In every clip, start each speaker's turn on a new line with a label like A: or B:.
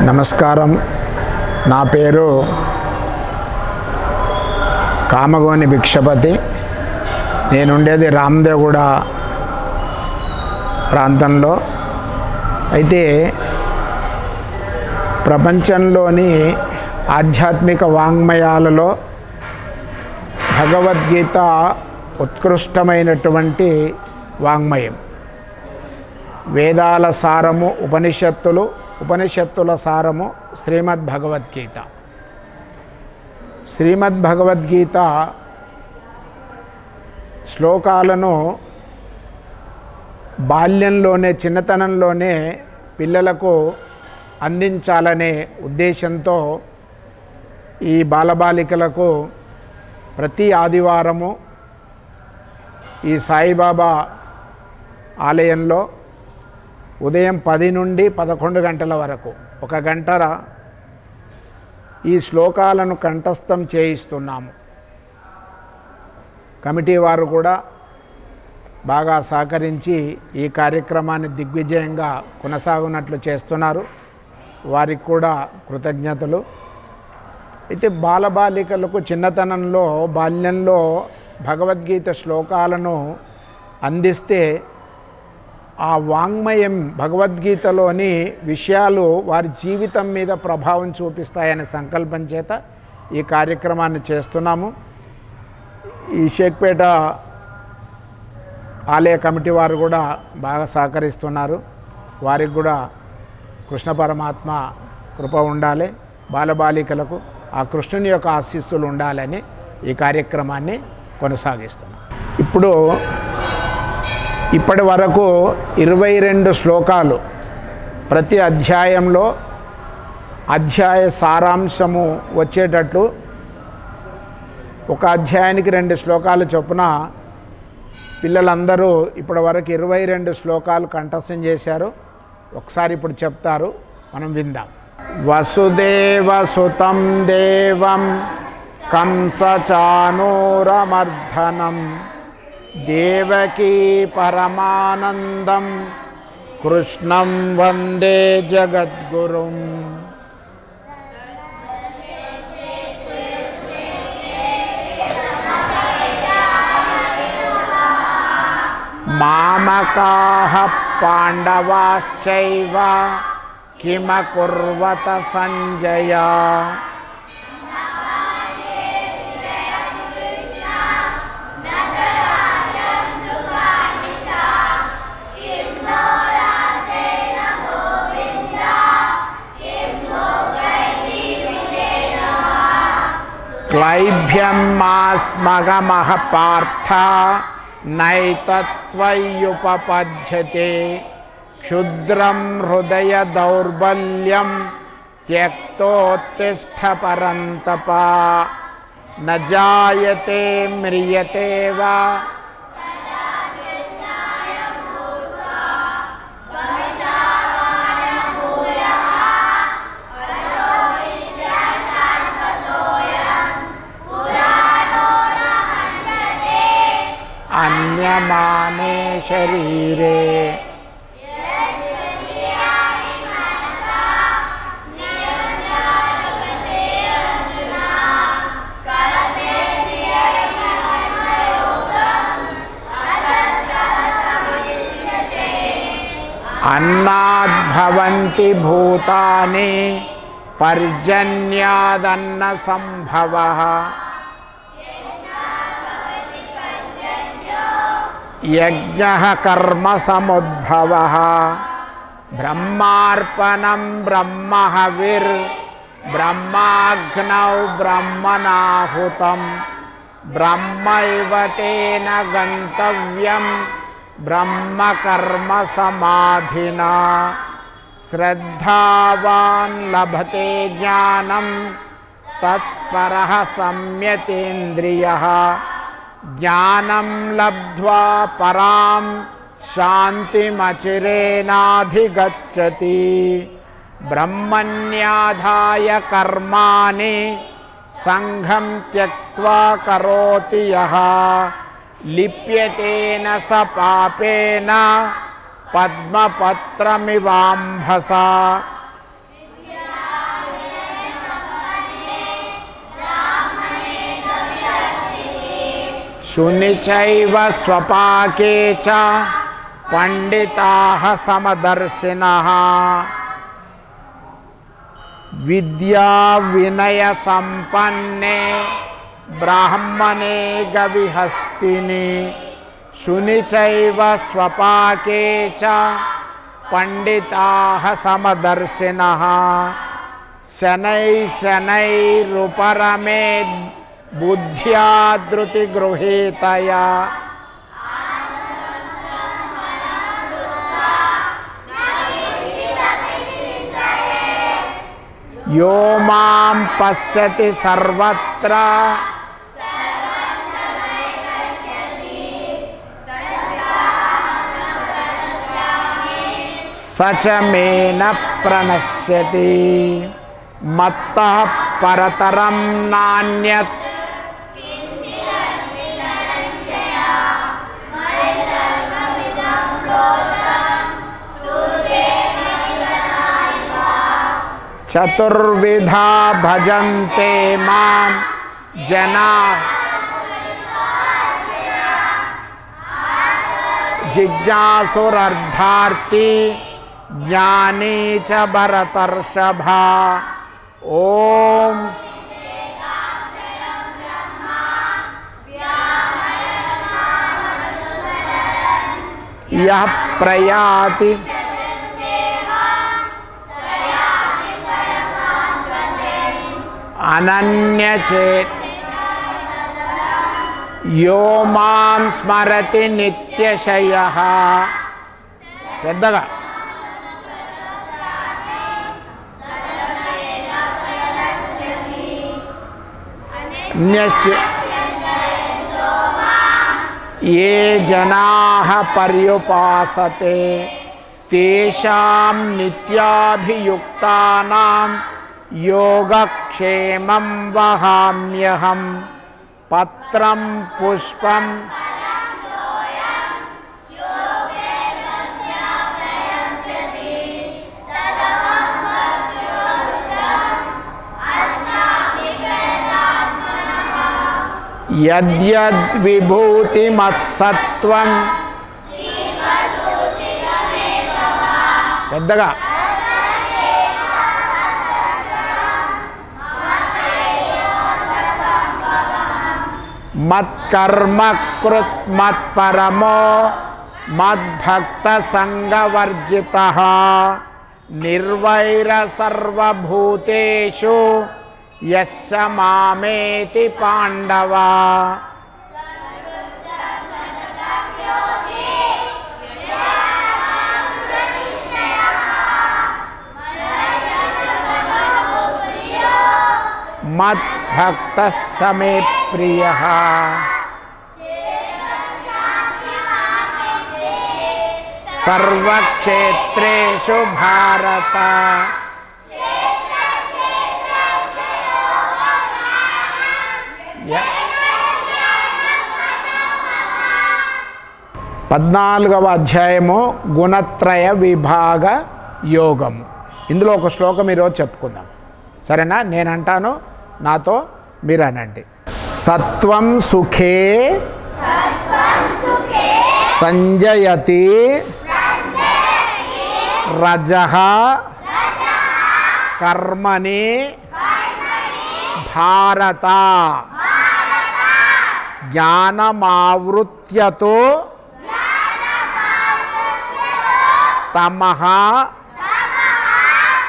A: నమస్కారం. నా పేరు కామగోని భిక్షపతి. నేనుండేది రామదేవగూడ ప్రాంతంలో. అయితే ప్రపంచంలోని ఆధ్యాత్మిక వాంగ్మయాలలో భగవద్గీత ఉత్కృష్టమైనటువంటి వాంగ్మయం. వేదాల సారము ఉపనిషత్తులు, ఉపనిషత్తుల సారము శ్రీమద్భగవద్గీత. శ్రీమద్భగవద్గీత శ్లోకాలను బాల్యంలోనే, చిన్నతనంలోనే పిల్లలకు అందించాలనే ఉద్దేశంతో ఈ బాలబాలికలకు ప్రతి ఆదివారము ఈ సాయిబాబా ఆలయంలో ఉదయం 10 నుండి 11 గంటల వరకు 1 గంట ఈ శ్లోకాలను కంఠస్థం చేయిస్తున్నాము. కమిటీ వారు కూడా బాగా సహకరించి ఈ కార్యక్రమాన్ని దిగ్విజయంగా కొనసాగునట్లు చేస్తున్నారు. వారికి కూడా కృతజ్ఞతలు. అయితే బాలబాలికలకు చిన్నతనంలో, బాల్యంలో భగవద్గీత శ్లోకాలను అందిస్తే ఆ వాంగ్మయం, భగవద్గీతలోని విషయాలు వారి జీవితం మీద ప్రభావం చూపిస్తాయనే సంకల్పం చేత ఈ కార్యక్రమాన్ని చేస్తున్నాము. ఈ షేక్పేట ఆలయ కమిటీ వారు కూడా బాగా సహకరిస్తున్నారు. వారికి కూడా కృష్ణ పరమాత్మ కృప ఉండాలి, బాలబాలికలకు ఆ కృష్ణుని యొక్క ఆశీస్సులు ఉండాలని ఈ కార్యక్రమాన్ని కొనసాగిస్తున్నాం. ఇప్పటి వరకు 22 శ్లోకాలు, ప్రతి అధ్యాయంలో అధ్యాయ సారాంశము వచ్చేటట్లు ఒక అధ్యాయానికి 2 శ్లోకాలు చొప్పున పిల్లలందరూ ఇప్పటి వరకు 22 శ్లోకాలు కంఠస్థం చేశారు. ఒకసారి ఇప్పుడు చెప్తారు, మనం విందాం. వసుదేవసుతం దేవం కంసచానూరమర్ధనం దేవకీ పరమానందం కృష్ణం వందే జగద్గురుం. మామకాః పాండవాశ్చైవ కిమకుర్వత సంజయ. క్లైభ్యం మాస్మగమః పార్థ నైతత్వయ్యుపపద్యతే క్షుద్రం హృదయ దౌర్బల్యం త్యక్తోత్తిష్ఠ పరంతప. న జాయతే మ్రియతే వా అన్యమానే శరీరే. అన్నాద్భవంతి భూతాని పర్జన్యాదన్న సంభవః. యజ్ఞః కర్మ సముద్భవః. బ్రహ్మార్పణం బ్రహ్మహవిర్ బ్రహ్మాగ్నౌ బ్రహ్మణాహుతం బ్రహ్మైవ తేన గంతవ్యం బ్రహ్మకర్మ సమాధినా. శ్రద్ధావాన్ లభతే జ్ఞానం తత్పరః సంయతేంద్రియః. జ్ఞానం లబ్ధ్వా పరాం శాంతిమచిరేనాధిగచ్చతి. బ్రహ్మణ్యాధాయ కర్మాణి సంఘం త్యక్త్వా కరోతి యః. లిప్యతేన స పాపేన పద్మపత్రమివాంభసా. శునిచైవ స్వపాకే చ పండితాః సమదర్శినః విద్యా వినయ సంపన్నే బ్రాహ్మణే గవిహస్తిని శునిచైవ స్వపాకే చ పండితాః సమదర్శినః శనై శనైరుపరమే బుద్ధ్యా ధృతి గృహీతయా యో మాం పశ్యతి సర్వత్ర సచ మే న ప్రణశ్యతి మత్తః పరతరం నాన్యత్ చతుర్విధా భజంతే మాం జనాః జిజ్ఞాసురర్థార్థి జ్ఞానీ చ భరతర్షభ ఓం యః ప్రయాతి అనన్యచేత్ యో మాం స్మరతి నిత్యశయః పెద్దగా ఏ జనాః పర్యుపాసతే తేషాం నిత్యాభియుక్తానాం యోగక్షేమం వహామ్యహం పత్రం పుష్పం యద్యద్విభూతిమత్సత్వం పెద్దగా మత్కర్మ కృత్ మత్పరమో మద్భక్త సంగవర్జితః నిర్వైర సర్వభూతేషు యస్య మామేతి పాండవ మద్భక్త సమే ప్రియః సర్వక్షేత్రేషు భారత పద్నాలుగవ అధ్యాయము గుణత్రయ విభాగ యోగము. ఇందులో ఒక శ్లోకం ఈరోజు చెప్పుకుందాం, సరేనా? నేనంటాను, నాతో మీరు అనండి. సత్వం సుఖే సంజయతి రజః కర్మణి భారత జ్ఞానమావృత్యతో తమః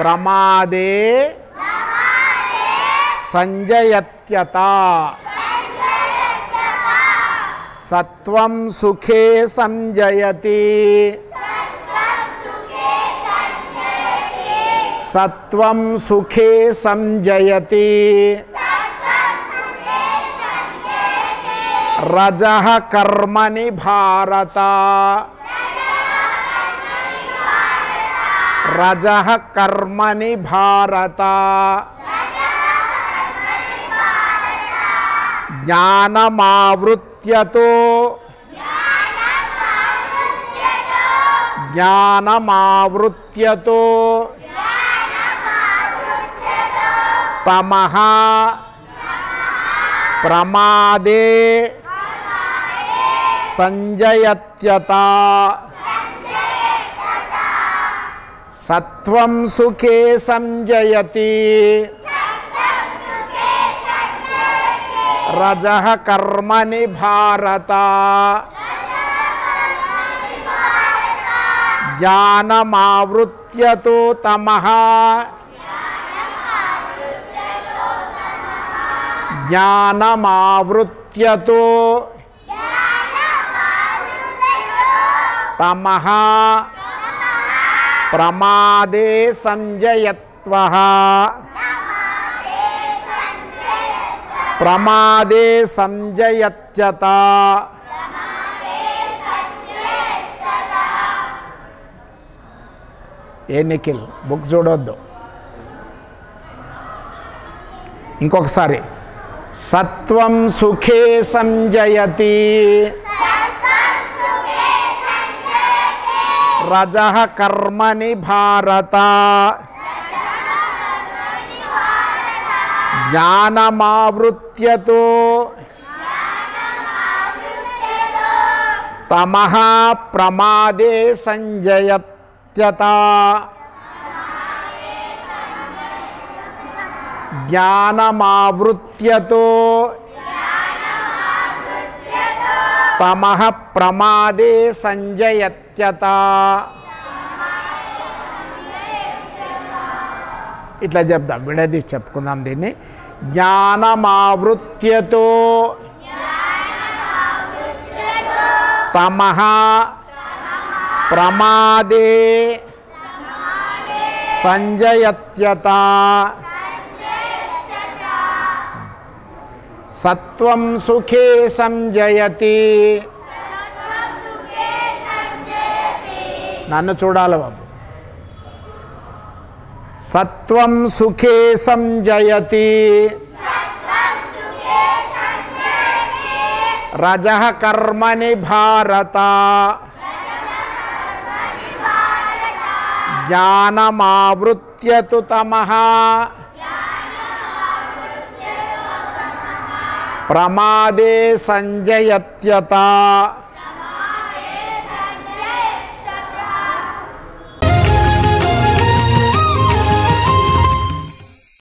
A: ప్రమాదే సంజయత్యత. సత్వం సుఖే సంజయతి సత్వం సుఖే సంజయతి రజః కర్మణి భారత రజః కర్మణి భారత జ్ఞానమావృత్యతో జ్ఞానమావృత్యతో తమః ప్రమాదే సంజయత్యత సత్వం సుఖే సంజయతి రజః కర్మణి భారత జ్ఞానమావృత్యతో తమః జ్ఞానమావృత్యతో తమః ప్రమాదే సంజయత్వః ప్రమాదే సంజయత్యత ఏ నిఖిల్ బుక్ చూడొద్దు ఇంకొకసారి సత్వం సుఖే సంజయతి రజః కర్మణి భారత జ్ఞానమావృత్యతో తమః ప్రమాదే సంజయత్యత జ్ఞానమావృత్యతో తమః ప్రమాదే సంజయత్యత ఇట్లా చెప్దాం విడదీసి చెప్పుకుందాం దీన్ని జ్ఞానమావృత్యతో తమః ప్రమాదే సంజయత్యత సత్వం సుఖే సంజయతి నన్ను చూడాలి బాబు సత్వం సుఖే సంజయతి రజః కర్మణి భారత జ్ఞానమావృత్యతు తమః ప్రమాదే సంజయత్యత